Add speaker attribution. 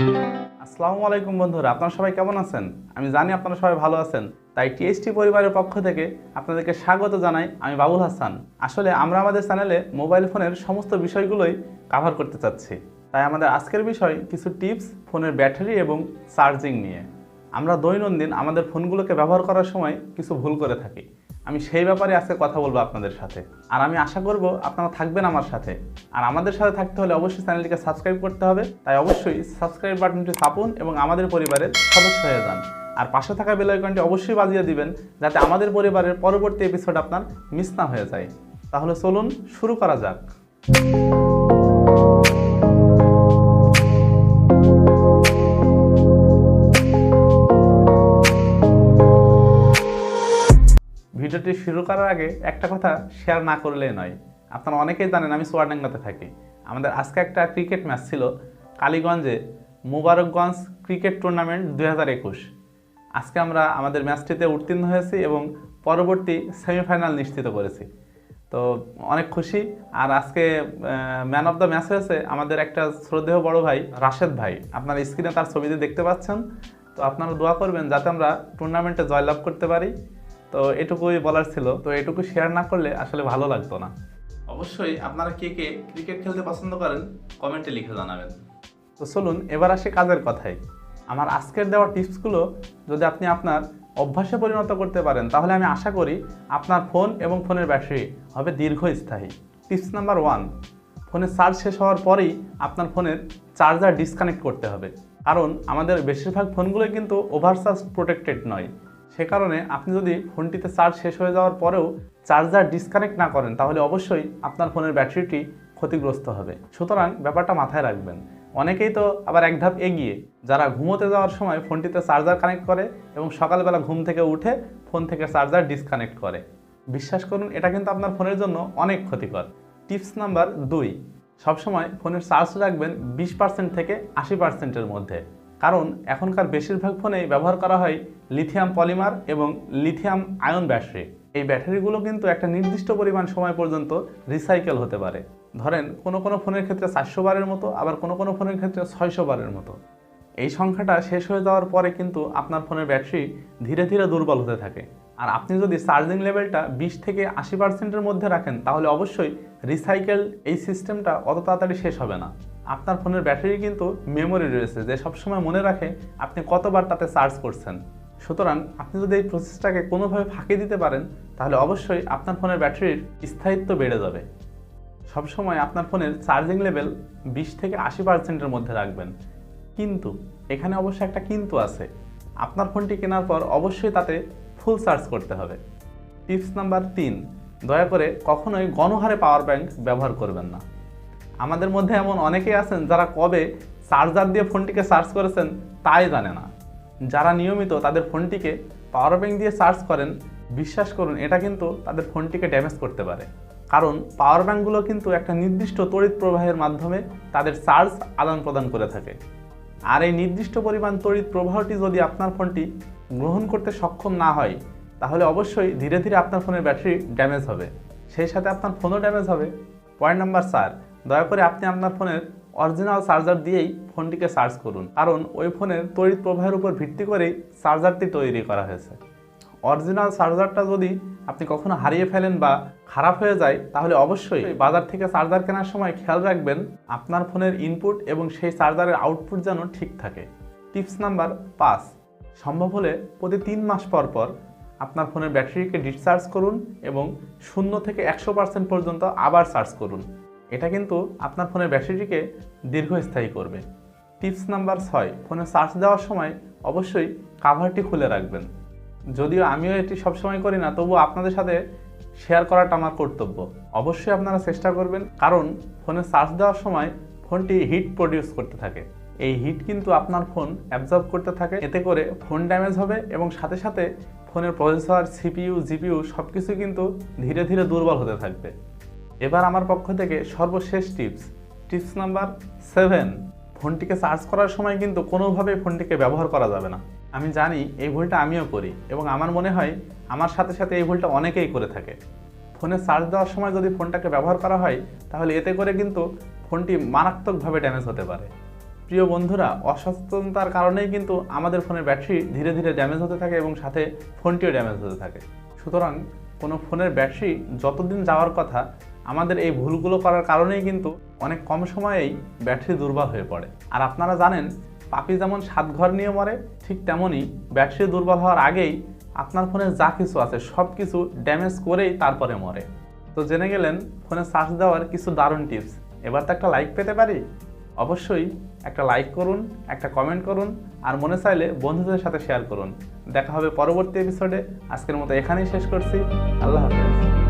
Speaker 1: আসসালামু আলাইকুম বন্ধুরা, আপনারা সবাই কেমন আছেন? আমি জানি আপনারা সবাই ভালো আছেন। তাই টিএসটি পরিবারের পক্ষ থেকে আপনাদেরকে স্বাগত জানাই। আমি বাবুল হাসান। আসলে আমরা আমাদের চ্যানেলে মোবাইল ফোনের সমস্ত বিষয়গুলোই কভার করতে চাচ্ছি। তাই আমাদের আজকের বিষয় কিছু টিপস ফোনের ব্যাটারি এবং চার্জিং নিয়ে। আমরা দৈনন্দিন আমাদের ফোনগুলোকে ব্যবহার করার সময় কিছু ভুল করে থাকি। আমি সেই ব্যাপারে আজকে কথা বলবো আপনাদের সাথে। আর আমি আশা করব আপনারা থাকবেন আমার সাথে। আর আমাদের সাথে থাকতে হলে অবশ্যই চ্যানেলটিকে সাবস্ক্রাইব করতে হবে। তাই অবশ্যই সাবস্ক্রাইব বাটনটি চাপুন এবং আমাদের পরিবারের সদস্য হয়ে যান। আর পাশে থাকা বেল আইকনটি অবশ্যই বাজিয়ে দিবেন, যাতে আমাদের পরিবারের পরবর্তী এপিসোড আপনার মিস না হয়ে যায়। তাহলে চলুন শুরু করা যাক। ভিডিওটি শুরু করার আগে একটা কথা শেয়ার না করলেই নয়। আপনারা অনেকেই জানেন আমি চুয়াডাঙ্গাতে থাকি। আমাদের আজকে একটা ক্রিকেট ম্যাচ ছিল কালীগঞ্জে, মুবারকগঞ্জ ক্রিকেট টুর্নামেন্ট 2021। আজকে আমরা আমাদের ম্যাচটিতে উত্তীর্ণ হয়েছি এবং পরবর্তী সেমিফাইনাল নিশ্চিত করেছি। তো অনেক খুশি। আর আজকে ম্যান অফ দ্য ম্যাচ হয়েছে আমাদের একটা শ্রদ্ধেয় বড় ভাই রাশেদ ভাই। আপনারা স্ক্রিনে তার ছবিতে দেখতে পাচ্ছেন। তো আপনারা দোয়া করবেন যাতে আমরা টুর্নামেন্টে জয়লাভ করতে পারি। তো এটুকুই বলার ছিল। তো এটুকু শেয়ার না করলে আসলে ভালো লাগতো না। অবশ্যই আপনারা কে কে ক্রিকেট খেলতে পছন্দ করেন কমেন্টে লিখে জানাবেন। তো চলুন এবার আসি কাজের কথায়। আমার আজকের দেওয়া টিপসগুলো যদি আপনি আপনার অভ্যাসে পরিণত করতে পারেন, তাহলে আমি আশা করি আপনার ফোন এবং ফোনের ব্যাটারি হবে দীর্ঘস্থায়ী। টিপস নাম্বার 1, ফোনের চার্জ শেষ হওয়ার পরেই আপনার ফোনের চার্জার ডিসকানেক্ট করতে হবে। কারণ আমাদের বেশিরভাগ ফোনগুলোই কিন্তু ওভারচার্জ প্রোটেক্টেড নয়। সে কারণে আপনি যদি ফোনটিতে চার্জ শেষ হয়ে যাওয়ার পরেও চার্জার ডিসকানেক্ট না করেন, তাহলে অবশ্যই আপনার ফোনের ব্যাটারিটি ক্ষতিগ্রস্ত হবে। সুতরাং ব্যাপারটা মাথায় রাখবেন। অনেকেই তো আবার এক ধাপ এগিয়ে, যারা ঘুমোতে যাওয়ার সময় ফোনটিতে চার্জার কানেক্ট করে এবং সকালবেলা ঘুম থেকে উঠে ফোন থেকে চার্জার ডিসকানেক্ট করে। বিশ্বাস করুন, এটা কিন্তু আপনার ফোনের জন্য অনেক ক্ষতিকর। টিপস নাম্বার 2, সবসময় ফোনের চার্জ রাখবেন 20% থেকে 80%-এর মধ্যে। কারণ এখনকার বেশিরভাগ ফোনেই ব্যবহার করা হয় লিথিয়াম পলিমার এবং লিথিয়াম আয়ন ব্যাটারি। এই ব্যাটারিগুলো কিন্তু একটা নির্দিষ্ট পরিমাণ সময় পর্যন্ত রিসাইকেল হতে পারে। ধরেন কোনো ফোনের ক্ষেত্রে 400 বারের মতো, আবার কোনো ফোনের ক্ষেত্রে 600 বারের মতো। এই সংখ্যাটা শেষ হয়ে যাওয়ার পরে কিন্তু আপনার ফোনের ব্যাটারি ধীরে ধীরে দুর্বল হতে থাকে। আর আপনি যদি চার্জিং লেভেলটা 20 থেকে 80%-এর মধ্যে রাখেন, তাহলে অবশ্যই রিসাইকেল এই সিস্টেমটা অত তাড়াতাড়ি শেষ হবে না। আপনার ফোনের ব্যাটারি কিন্তু মেমোরি রয়েছে, যে সবসময় মনে রাখে আপনি কতবার তাতে চার্জ করছেন। সুতরাং আপনি যদি এই প্রসেসটাকে কোনোভাবে ফাঁকি দিতে পারেন, তাহলে অবশ্যই আপনার ফোনের ব্যাটারির স্থায়িত্ব বেড়ে যাবে। সবসময় আপনার ফোনের চার্জিং লেভেল 20 থেকে 80%-এর মধ্যে রাখবেন। কিন্তু এখানে অবশ্যই একটা কিন্তু আছে। আপনার ফোনটি কেনার পর অবশ্যই তাতে ফুল চার্জ করতে হবে। টিপস নাম্বার 3, দয়া করে কখনোই গণহারে পাওয়ার ব্যাংক ব্যবহার করবেন না। আমাদের মধ্যে এমন অনেকেই আছেন যারা কবে চার্জার দিয়ে ফোনটিকে চার্জ করেছেন তাই জানে না। যারা নিয়মিত তাদের ফোনটিকে পাওয়ার ব্যাংক দিয়ে চার্জ করেন, বিশ্বাস করুন এটা কিন্তু তাদের ফোনটিকে ড্যামেজ করতে পারে। কারণ পাওয়ার ব্যাংকগুলো কিন্তু একটা নির্দিষ্ট তড়িৎ প্রবাহের মাধ্যমে তাদের চার্জ আদান প্রদান করে থাকে। আর এই নির্দিষ্ট পরিমাণ তড়িৎ প্রবাহটি যদি আপনার ফোনটি গ্রহণ করতে সক্ষম না হয়, তাহলে অবশ্যই ধীরে ধীরে আপনার ফোনের ব্যাটারি ড্যামেজ হবে, সেই সাথে আপনার ফোনও ড্যামেজ হবে। পয়েন্ট নাম্বার 4, দয়া করে আপনি আপনার ফোনের অরিজিনাল চার্জার দিয়েই ফোনটিকে চার্জ করুন। কারণ ওই ফোনের তড়িৎ প্রবাহের উপর ভিত্তি করেই চার্জারটি তৈরি করা হয়েছে। অরিজিনাল চার্জারটা যদি আপনি কখনো হারিয়ে ফেলেন বা খারাপ হয়ে যায়, তাহলে অবশ্যই বাজার থেকে চার্জার কেনার সময় খেয়াল রাখবেন আপনার ফোনের ইনপুট এবং সেই চার্জারের আউটপুট যেন ঠিক থাকে। টিপস নাম্বার 5, সম্ভব হলে প্রতি 3 মাস পর পর আপনার ফোনের ব্যাটারিকে ডিসচার্জ করুন এবং 0 থেকে 100% পর্যন্ত আবার চার্জ করুন। এটা কিন্তু আপনার ফোনের ব্যাটারিটিকে দীর্ঘস্থায়ী করবে। টিপস নাম্বার 6, ফোনে চার্জ দেওয়ার সময় অবশ্যই কাভারটি খুলে রাখবেন। যদিও আমিও এটি সবসময় করি না, তবুও আপনাদের সাথে শেয়ার করাটা আমার কর্তব্য। অবশ্যই আপনারা চেষ্টা করবেন, কারণ ফোনে চার্জ দেওয়ার সময় ফোনটি হিট প্রডিউস করতে থাকে। এই হিট কিন্তু আপনার ফোন অ্যাবজর্ব করতে থাকে, এতে করে ফোন ড্যামেজ হবে এবং সাথে সাথে ফোনের প্রসেসর, সিপিইউ, জিপিইউ সব কিছু কিন্তু ধীরে ধীরে দুর্বল হতে থাকবে। এবার আমার পক্ষ থেকে সর্বশেষ টিপস নাম্বার 7, ফোনটিকে চার্জ করার সময় কিন্তু কোনোভাবেই ফোনটিকে ব্যবহার করা যাবে না। আমি জানি এই ভুলটা আমিও করি এবং আমার মনে হয় আমার সাথে সাথে এই ভুলটা অনেকেই করে থাকে। ফোনে চার্জ দেওয়ার সময় যদি ফোনটাকে ব্যবহার করা হয়, তাহলে এতে করে কিন্তু ফোনটি মারাত্মকভাবে ড্যামেজ হতে পারে। প্রিয় বন্ধুরা, অসচেতনতার কারণেই কিন্তু আমাদের ফোনের ব্যাটারি ধীরে ধীরে ড্যামেজ হতে থাকে এবং সাথে ফোনটিও ড্যামেজ হতে থাকে। সুতরাং কোনো ফোনের ব্যাটারি যতদিন যাওয়ার কথা, আমাদের এই ভুলগুলো করার কারণেই কিন্তু অনেক কম সময়েই ব্যাটারি দুর্বল হয়ে পড়ে। আর আপনারা জানেন, পাপি যেমন 7 ঘর নিয়ে মরে, ঠিক তেমনই ব্যাটারি দুর্বল হওয়ার আগেই আপনার ফোনে যা কিছু আছে সব কিছু ড্যামেজ করেই তারপরে মরে। তো জেনে গেলেন ফোনে চার্জ দেওয়ার কিছু দারুণ টিপস। এবার তো একটা লাইক পেতে পারি? অবশ্যই একটা লাইক করুন, একটা কমেন্ট করুন, আর মনে চাইলে বন্ধুদের সাথে শেয়ার করুন। দেখা হবে পরবর্তী এপিসোডে। আজকের মতো এখানেই শেষ করছি। আল্লাহ হাফেজ।